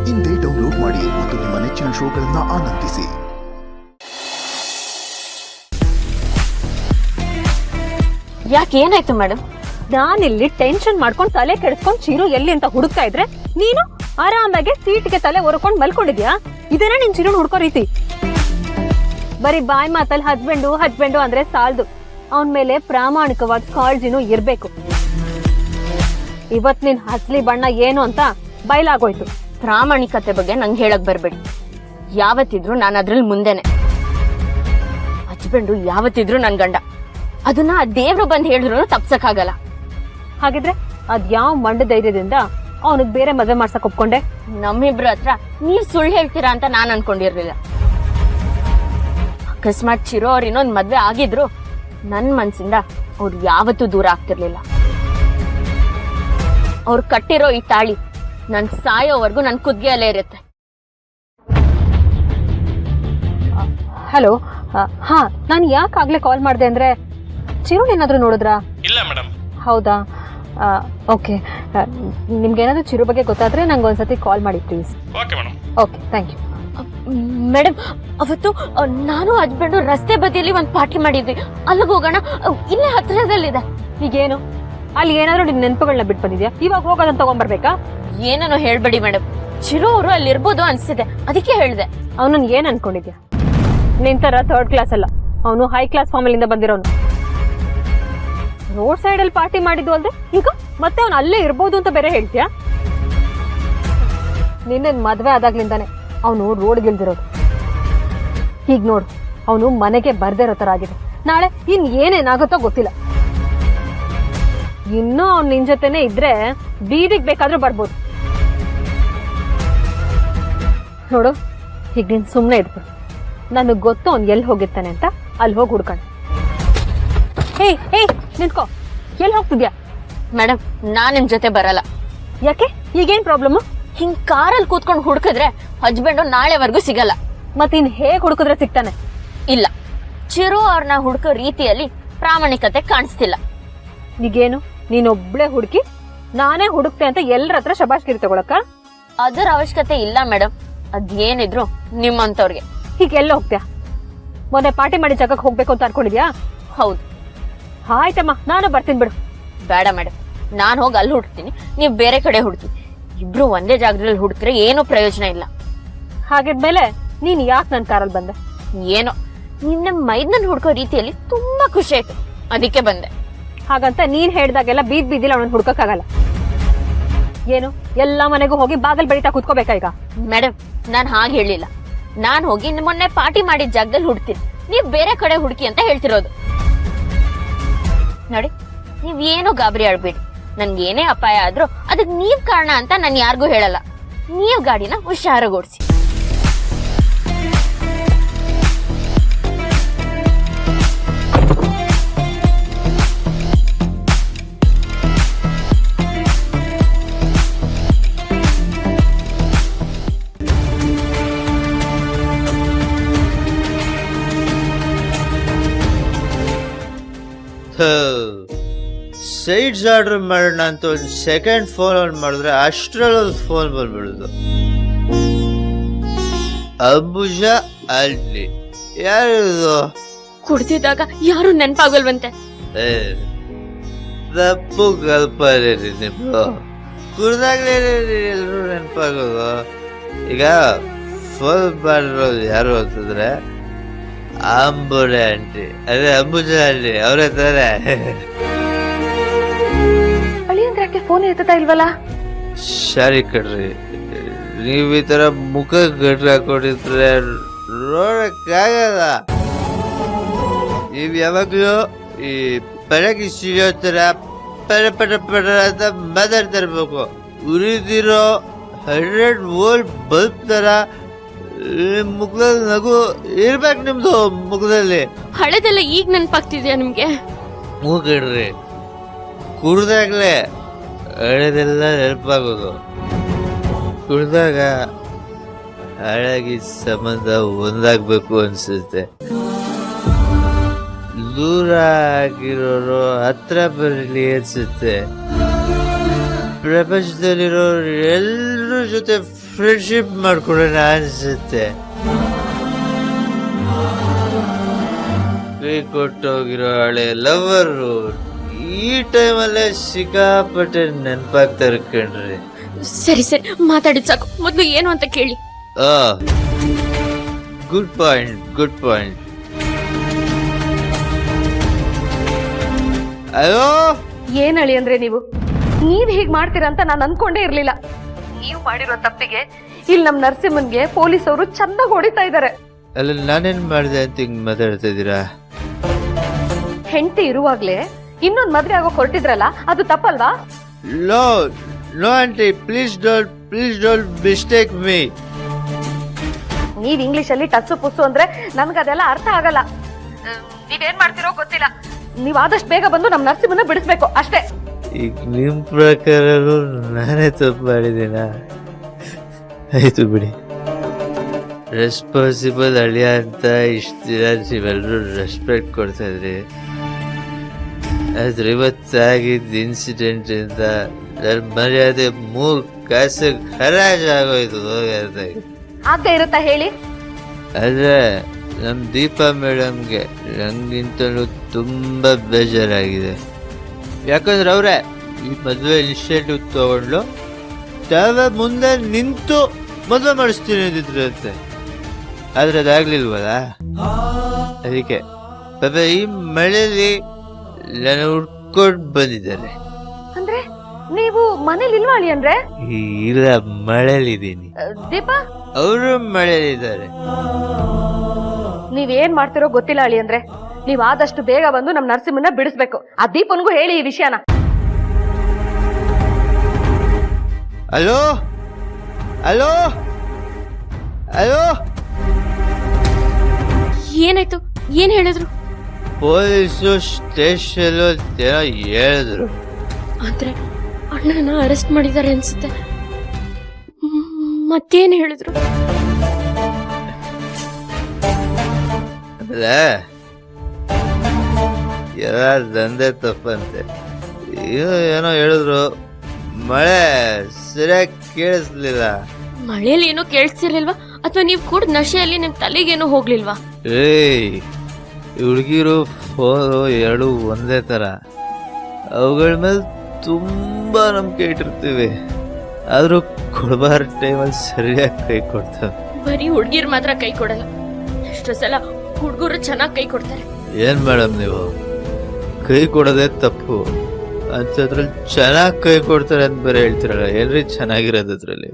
ಇಂದೇ ಡೌನ್ಲೋಡ್ ಮಾಡಿ ಮತ್ತು ನಿಮ್ಮ ನೆಚ್ಚಿನ ಶೋಗಳನ್ನು ಆನಂದಿಸಿ. ಯಾಕೆ ಏನಾಯ್ತು ಮೇಡಮ್? ನಾನಿಲ್ಲಿ ಟೆನ್ಷನ್ ಮಾಡ್ಕೊಂಡು ತಲೆ ಕೆಡಿಸ್ಕೊಂಡು ಚಿರು ಎಲ್ಲಿ ಅಂತ ಹುಡುಕ್ತಾ ಇದ್ರೆ ನೀನು ಆರಾಮಾಗಿ ಸೀಟ್ಗೆ ತಲೆ ಒರ್ಕೊಂಡು ಮಲ್ಕೊಂಡಿದ್ಯಾ? ಇದೇನ ನಿನ್ ಚಿರುನ್ ಹುಡ್ಕೋ ರೀತಿ? ಬರೀ ಬಾಯಿ ಮಾತಲ್ಲಿ ಹಸ್ಬೆಂಡು ಅಂದ್ರೆ ಸಾಲದು, ಅವನ್ ಮೇಲೆ ಪ್ರಾಮಾಣಿಕವಾದ ಕಾಳಜಿನೂ ಇರ್ಬೇಕು. ಇವತ್ ನಿನ್ ಹಸ್ಲಿ ಬಣ್ಣ ಏನು ಅಂತ ಬಯಲಾಗೋಯ್ತು. ಪ್ರಾಮಾಣಿಕತೆ ಬಗ್ಗೆ ನಂಗೆ ಹೇಳಕ್ ಬರ್ಬೇಡಿ. ಯಾವತ್ತಿದ್ರು ನಾನು ಅದ್ರಲ್ಲಿ ಮುಂದೆನೆ. ಹಸ್ಬೆಂಡು ಯಾವತ್ತಿದ್ರು ನನ್ ಗಂಡ. ಅದನ್ನ ದೇವ್ರು ಬಂದ್ ಹೇಳಿದ್ರು ತಪ್ಸಕ್ಕಾಗಲ್ಲ. ಹಾಗಿದ್ರೆ ಅದ್ ಯಾವ ಮಂಡ ಧೈರ್ಯದಿಂದ ಅವನಿಗೆ ಬೇರೆ ಮದ್ವೆ ಮಾಡ್ಸಕ್ ಒಪ್ಕೊಂಡೆ? ನಮ್ಮಿಬ್ರ ಹತ್ರ ನೀವ್ ಸುಳ್ಳು ಹೇಳ್ತೀರಾ ಅಂತ ನಾನ್ ಅನ್ಕೊಂಡಿರ್ಲಿಲ್ಲ. ಅಕಸ್ಮಾತ್ ಚಿರೋ ಅವ್ರ ಇನ್ನೊಂದ್ ಮದ್ವೆ ಆಗಿದ್ರು ನನ್ ಮನ್ಸಿಂದ ಅವ್ರು ಯಾವತ್ತೂ ದೂರ ಆಗ್ತಿರ್ಲಿಲ್ಲ. ಅವ್ರು ಕಟ್ಟಿರೋ ಈ ತಾಳಿ ನನ್ ಸಾಯೋವರೆಗೂ ನನ್ ಕುದ್ಗೆಯಲ್ಲೇ ಇರುತ್ತೆ. ಹಲೋ, ಹಾ, ನಾನು ಯಾಕಾಗ್ಲೇ ಕಾಲ್ ಮಾಡಿದೆ ಅಂದ್ರೆ ಚಿರು ಏನಾದ್ರು ನೋಡಿದ್ರಾ? ಇಲ್ಲ ಮೇಡಮ್. ಹೌದಾ, ಓಕೆ. ನಿಮ್ಗೇನಾದ್ರೂ ಚಿರು ಬಗ್ಗೆ ಗೊತ್ತಾದ್ರೆ ನಂಗೆ ಒಂದ್ಸತಿ ಕಾಲ್ ಮಾಡಿ please. Okay madam. Okay, thank you madam. ಅವತ್ತು ನಾನು ಹಸ್ಬೆಂಡು ರಸ್ತೆ ಬದಿಯಲ್ಲಿ ಒಂದು ಪಾರ್ಟಿ ಮಾಡಿದ್ವಿ. ಅಲ್ಲಿಗೆ ಹೋಗೋಣ, ಇಲ್ಲೇ ಹತ್ರದಲ್ಲಿದೆ. ಈಗೇನು ಅಲ್ಲಿ ಏನಾದ್ರು ನಿನ್ ನೆನಪುಗಳನ್ನ ಬಿಟ್ಟು ಬಂದಿದ್ಯಾ? ಇವಾಗ ಹೋಗೋದನ್ನ ತಗೊಂಡ್ಬರ್ಬೇಕಾ? ಏನೋ ಹೇಳ್ಬೇಡಿ ಮೇಡಮ್. ಚಿರು ಅವರು ಅಲ್ಲಿ ಇರ್ಬೋದು ಅನ್ಸಿದೆ, ಅದಕ್ಕೆ ಹೇಳಿದೆ. ಅವನನ್ನ ಏನ್ ಅನ್ಕೊಂಡಿದ್ಯಾ? ನಿನ್ ತರ ಥರ್ಡ್ ಕ್ಲಾಸ್ ಅಲ್ಲ, ಅವನು ಹೈ ಕ್ಲಾಸ್ ಫ್ಯಾಮಿಲಿಯಿಂದ ಬಂದಿರೋನು. ರೋಡ್ ಸೈಡ್ ಅಲ್ಲಿ ಪಾರ್ಟಿ ಮಾಡಿದ್ದು ಅಲ್ದೆ ಈಗ ಮತ್ತೆ ಅವನು ಅಲ್ಲೇ ಇರ್ಬೋದು ಅಂತ ಬೇರೆ ಹೇಳ್ತೀಯಾ? ನಿನ್ನೆ ಮದ್ವೆ ಆದಾಗ್ಲಿಂದಾನೆ ಅವನು ರೋಡ್ಗಿಳ್ದಿರೋದು. ಹೀಗ್ ನೋಡು, ಅವನು ಮನೆಗೆ ಬರ್ದೇ ಇರೋ ತರ ಆಗಿದೆ. ನಾಳೆ ಇನ್ ಏನೇನಾಗುತ್ತೋ ಗೊತ್ತಿಲ್ಲ. ಇನ್ನೂ ಅವ್ನು ನಿನ್ ಜೊತೆನೆ ಇದ್ರೆ ಬೀದಿಗೆ ಬೇಕಾದ್ರೂ ಬರ್ಬೋದು. ನೋಡು, ಈಗ ನೀನ್ ಸುಮ್ನೆ ಇದ್ಬಿಡು. ನನಗ್ ಗೊತ್ತು ಅವ್ನು ಎಲ್ಲಿ ಹೋಗಿರ್ತಾನೆ ಅಂತ. ಅಲ್ಲಿ ಹೋಗಿ ಹುಡ್ಕಣ. ಹೇ ನಿಂತ್ಕೋ, ಎಲ್ಲಿ ಹೋಗ್ತಿದ್ಯಾ? ಮೇಡಮ್, ನಾನ್ ನಿಮ್ ಜೊತೆ ಬರಲ್ಲ. ಯಾಕೆ? ಈಗೇನ್ ಪ್ರಾಬ್ಲಮ್? ಹಿಂಗ್ ಕಾರಲ್ಲಿ ಕೂತ್ಕೊಂಡು ಹುಡುಕಿದ್ರೆ ಹಸ್ಬೆಂಡು ನಾಳೆವರೆಗೂ ಸಿಗಲ್ಲ. ಮತ್ತಿನ್ ಹೇಗ್ ಹುಡುಕಿದ್ರೆ ಸಿಗ್ತಾನೆ? ಇಲ್ಲ, ಚಿರು ಅವ್ರನ್ನ ಹುಡುಕೋ ರೀತಿಯಲ್ಲಿ ಪ್ರಾಮಾಣಿಕತೆ ಕಾಣಿಸ್ತಿಲ್ಲ. ಈಗೇನು ನೀನೊಬ್ಳೆ ಹುಡುಕಿ ನಾನೇ ಹುಡುಕ್ತೆ ಅಂತ ಎಲ್ಲರ ಹತ್ರ ಶಬಾಷ್ಗಿರಿ ತಗೊಳಕ? ಅದರ ಅವಶ್ಯಕತೆ ಇಲ್ಲ ಮೇಡಮ್. ಅದೇನಿದ್ರು ನಿಮ್ಮಂತವ್ರಿಗೆ. ಹೀಗೆಲ್ಲ ಹೋಗ್ತೀಯಾ? ಮೊನ್ನೆ ಪಾರ್ಟಿ ಮಾಡಿ ಜಾಗಕ್ಕೆ ಹೋಗ್ಬೇಕು ಅಂತ ಅನ್ಕೊಂಡಿದ್ಯಾ? ಹೌದು. ಆಯ್ತಮ್ಮ, ನಾನು ಬರ್ತೀನಿ ಬಿಡು. ಬೇಡ ಮೇಡಮ್, ನಾನು ಹೋಗಿ ಅಲ್ಲಿ ಹುಡುಕ್ತೀನಿ, ನೀವು ಬೇರೆ ಕಡೆ ಹುಡುಕಿ. ಇಬ್ರು ಒಂದೇ ಜಾಗದಲ್ಲಿ ಹುಡುಕ್ರೆ ಏನೂ ಪ್ರಯೋಜನ ಇಲ್ಲ. ಹಾಗಿದ್ಮೇಲೆ ನೀನ್ ಯಾಕೆ ನನ್ನ ಕಾರಲ್ಲಿ ಬಂದೆ? ಏನೋ ನಿನ್ನ ಮೈದನ್ ಹುಡ್ಕೋ ರೀತಿಯಲ್ಲಿ ತುಂಬಾ ಖುಷಿ ಆಯ್ತು, ಅದಕ್ಕೆ ಬಂದೆ. ಹಾಗಂತ ನೀನ್ ಹೇಳ್ದಾಗೆಲ್ಲ ಬೀದಿಲ್ಲ ಅವನನ್ನ ಹುಡ್ಕಕ್ಕಾಗಲ್ಲ. ಏನು ಎಲ್ಲಾ ಮನೆಗೂ ಹೋಗಿ ಬಾಗಲ್ ಬಡಿತಾ ಕೂತ್ಕೋಬೇಕಾ ಈಗ? ಮೇಡಮ್, ನಾನ್ ಹಾಗೆ ಹೇಳಿಲ್ಲ. ನಾನ್ ಹೋಗಿ ಮೊನ್ನೆ ಪಾರ್ಟಿ ಮಾಡಿದ ಜಾಗದಲ್ಲಿ ಹುಡ್ತೀನಿ, ನೀವ್ ಬೇರೆ ಕಡೆ ಹುಡುಕಿ ಅಂತ ಹೇಳ್ತಿರೋದು. ನೋಡಿ, ನೀವ್ ಏನೋ ಗಾಬರಿ ಆಡ್ಬೇಡಿ. ನನ್ಗೆ ಏನೇ ಅಪಾಯ ಆದ್ರೂ ಅದಕ್ಕೆ ನೀವ್ ಕಾರಣ ಅಂತ ನಾನು ಯಾರಿಗೂ ಹೇಳಲ್ಲ. ನೀವ್ ಗಾಡಿನ ಹುಷಾರಾಗೋಡ್ಸಿ. ಸೈಡ್ಸ್ ಆರ್ಡರ್ ಮಾಡೋಣ ಅಂತ ಒಂದು ಸೆಕೆಂಡ್ ಫೋನ್ ಆನ್ ಮಾಡಿದ್ರೆ ಅಷ್ಟರಲ್ಲಿ ಒಂದು ಫೋನ್ ಬಂದ್ಬಿಡುದು. ಅಂಬುಜಾ ಅಲ್ಲಿ ಯಾರು? ಕುಡ್ದಿದ್ದಾಗ ಯಾರು ನೆನಪಾಗಲ್ವಂತೆ. ತಪ್ಪು ಕಲ್ಪನೆ ನಿಮ್ದು. ಕುಡ್ದಾಗ್ಲೇ ಎಲ್ರು ನೆನಪಾಗೋದು. ಈಗ ಫೋನ್ ಮಾಡಿರೋದು ಯಾರು ಅಂತಂದ್ರೆ ಅಂಬುರೆ ಆಂಟಿ, ಅದೇ ಅಂಬುಜಾ ಆಂಟಿ ಅವರೇ ತಾರೆ. ಫೋನ್ ಎತ್ತಾ ಇಲ್ವಲ್ಲ? ಸರಿ ಕಣ್ರಿ, ನೀವ್ ಈ ತರ ಮುಖ ಗಟ್ರ ಹಾಕೊಂಡಿದ್ರೆ ನೋಡಕ್ಕಾಗಲ್ಲ. ನೀವ್ ಯಾವಾಗ್ಲೂ ಈ ಪಟಾಕಿ ಸಿಡಿಯೋ ತರ ಪಟ ಅಂತ ಮಾತಾಡ್ತಿರ್ಬೇಕು. ಉರಿದಿರೋ 100 ವೋಲ್ಟ್ ಬಲ್ಬ್ ತರ ನಿಮ್ ಮುಖದಲ್ಲಿ ನಗು ಇರ್ಬೇಕು. ನಿಮ್ದು ಮುಖದಲ್ಲಿ ಹಳೆದೆಲ್ಲ ಈಗ ನೆನಪಾಗ್ತಿದ್ಯಾ ನಿಮ್ಗೆ? ಮೂಗಿಡ್ರಿ, ಕುಡ್ದಾಗ್ಲೇ ಹಳೆದೆಲ್ಲ ನೆನಪಾಗೋದು. ಕುಡ್ದಾಗ ಹಳಗಿ ಸಂಬಂಧ ಒಂದಾಗ್ಬೇಕು ಅನ್ಸುತ್ತೆ. ದೂರ ಆಗಿರೋರು ಹತ್ರ ಬರಲಿ ಅನ್ಸುತ್ತೆ. ಪ್ರಪಂಚದಲ್ಲಿರೋರು ಎಲ್ಲರ ಜೊತೆ ಫ್ರೆಂಡ್ಶಿಪ್ ಮಾಡ್ಕೊಳ್ಳೋಣ ಅನ್ಸುತ್ತೆ. ಕೈ ಕೊಟ್ಟೋಗಿರೋ ಹಳೆ ಲವರು ಈ ಟೈಮಲ್ಲೇ ಸಿಕ್ಕಾಪಟ್ಟೆ ನೆನಪಾಗ್ತಾರೆ ಕಣ್ರಿ. ಸರಿ ಸರಿ ಮಾತಾಡಿದ್ ಸಾಕು, ಮೊದ್ಲು ಏನು ಅಂತ ಕೇಳಿ. Good point, good point. ಅಯ್ಯೋ, ಏನ್ ಹೇಳಿ ಅಂದ್ರೆ ನೀವ್ ಹೀಗ್ ಮಾಡ್ತೀರಾ ಅಂತ ನಾನು ಅನ್ಕೊಂಡೇ ಇರ್ಲಿಲ್ಲ. ನೀವು ಮಾಡಿರೋ ತಪ್ಪಿಗೆ ಇಲ್ಲಿ ನಮ್ ನರಸಿಂಹನ್ಗೆ ಪೊಲೀಸವರು ಚೆನ್ನಾಗಿ ಹೊಡಿತಾ ಇದಾರೆ. ಅಲ್ಲ, ನಾನೇನ್ ಮಾಡಿದೆ ಅಂತ ಹಿಂಗ್ ಮಾತಾಡ್ತಾ ಇದ್ದೀರಾ? ಹೆಂಡತಿ ಇರುವಾಗ್ಲೇ ಇನ್ನೊಂದ್ ಮದ್ವೆ ಆಗೋ ಹೊರಟಿದ್ರಲ್ಲ, ಅದು ತಪ್ಪಲ್ವಾ? No no aunty, please don't mistake me. ನೀವ್ ಇಂಗ್ಲಿಷ್ ಅಲ್ಲಿ ಟಸ್ಸು ಪುಸ್ಸು ಅಂದ್ರೆ ನನ್ಗದೆಲ್ಲ ಅರ್ಥ ಆಗಲ್ಲ. ನೀವೇನ್ ಮಾಡ್ತಿರೋ ಗೊತ್ತಿಲ್ಲ. ನೀವ್ ಆದಷ್ಟು ಬೇಗ ಬಂದು ನಮ್ ನರಸಿಂಹನ ಬಿಡಿಸ್ಬೇಕು ಅಷ್ಟೇ. ಈಗ ನಿಮ್ ಪ್ರಕಾರ ನಾನೇ ತಪ್ಪು ಮಾಡಿದ್ದೀನ? ಆಯ್ತು ಬಿಡಿ. ರೆಸ್ಪಾನ್ಸಿಬಲ್ ಅಳಿಯ ಅಂತ ಇಷ್ಟು ದಿನ ನೀವೆಲ್ಲರೂ ರೆಸ್ಪೆಕ್ಟ್ ಕೊಡ್ತಾ ಇದ್ರಿ. ಆದ್ರೆ ಇವತ್ತಾಗಿದ್ದ ಇನ್ಸಿಡೆಂಟ್ ಇಂದ ನನ್ನ ಮರ್ಯಾದೆ 3 ಕಾಸಿಗೆ ಹರಾಜಾಗೋಯ್ತು. ಆಗದೆ ಇರುತ್ತಾ ಹೇಳಿ? ಆದ್ರೆ ನಮ್ ದೀಪಾ ಮೇಡಮ್ಗೆ ನಂಗಿಂತಲೂ ತುಂಬಾ ಬೇಜಾರಾಗಿದೆ. ಯಾಕಂದ್ರೆ ಅವ್ರೆ ಈ ಮದುವೆ ಇನಿಷಿಯೇಟಿವ್ ತಗೊಂಡ್ಲು, ತಾವೇ ಮುಂದೆ ನಿಂತು ಮದುವೆ ಮಾಡಿಸ್ತೀನಿ ಅಂದಿದ್ರಂತೆ. ಆದ್ರೆ ಅದಾಗ್ಲಿಲ್ವಲ್ಲ, ಅದಕ್ಕೆ ಪಾಪ ಈ ಮಳೆಯಲ್ಲಿ ನಾನು ಹುಡ್ಕೊಂಡು ಬಂದಿದ್ದಾರೆ. ಅಂದ್ರೆ ನೀವು ಮನೇಲಿ ಇಲ್ವಾ ಅಳಿ? ಅಂದ್ರೆ ಇಲ್ಲ, ಮಳೆಯಲ್ಲಿದ್ದೀನಿ. ದೀಪ ಅವರು ಮಳೆಯಲ್ಲಿದ್ದಾರೆ. ನೀವೇನ್ ಮಾಡ್ತಿರೋ ಗೊತ್ತಿಲ್ಲ ಅಳಿ. ಅಂದ್ರೆ ನೀವ್ ಆದಷ್ಟು ಬೇಗ ಬಂದು ನಮ್ ನರಸಿಂಹನ ಬಿಡಿಸ್ಬೇಕು. ಆ ದೀಪನ್ಗೂ ಹೇಳಿ ಈ ವಿಷಯನ. ಹಲೋ ಹಲೋ ಹಲೋ, ಏನಾಯ್ತು? ಏನ್ ಹೇಳಿದ್ರು? ಪೊಲೀಸು ಸ್ಟೇಷನ್ ಏನೋ ಹೇಳಿದ್ರು. ಆದ್ರೆ ಅಣ್ಣನ ಅರೆಸ್ಟ್ ಮಾಡಿದ್ದಾರೆ ಅನ್ಸುತ್ತೆ. ಮತ್ತೇನ್ ಹೇಳಿದ್ರು? ಅಲ್ಲ, ಎಲ್ಲ ದಂಧೆ ತಪ್ಪಂತೆ ಏನೋ ಹೇಳಿದ್ರು. ಮಳೆ ಸರಿಯಾಗಿ ಕೇಳಿಸ್ಲಿಲ್ಲ. ಮಳೆಯಲ್ಲಿ ಏನೋ ಕೇಳಿಸ್ತಿರ್ಲಿಲ್ವಾ? ಅಥವಾ ನೀವ್ ಕೂಡ ನಶೆಯಲ್ಲಿ ನಿಮ್ ತಲೆಗೇನೋ ಹೋಗ್ಲಿಲ್ವಾ? ಹುಡುಗಿರು ಫೋನು 2 ಒಂದೇ ತರ. ಅವುಗಳ ಮೇಲೆ ತುಂಬಾ ನಂಬಿಕೆ ಇಟ್ಟಿರ್ತೀವಿ. ಆದ್ರೂ ಕೊಡಬಾರ ಟೈಮಲ್ಲಿ ಸರಿಯಾಗಿ ಕೈ ಕೊಡ್ತವೆ. ಬರೀ ಹುಡುಗಿರ್ ಮಾತ್ರ ಕೈ ಕೊಡಲ್ಲ, ಎಷ್ಟೋ ಸಲ ಹುಡುಗರು ಚೆನ್ನಾಗಿ ಕೈ ಕೊಡ್ತಾರೆ. ಏನ್ ಮೇಡಮ್ ನೀವು ಕೈ ಕೊಡೋದೇ ತಪ್ಪು ಅಂತದ್ರಲ್ಲಿ ಚೆನ್ನಾಗಿ ಕೈ ಕೊಡ್ತಾರೆ ಅಂತ ಬೇರೆ ಹೇಳ್ತಿರಲ್ಲ. ಏನ್ರಿ ಚೆನ್ನಾಗಿರೋದು ಅದ್ರಲ್ಲಿ?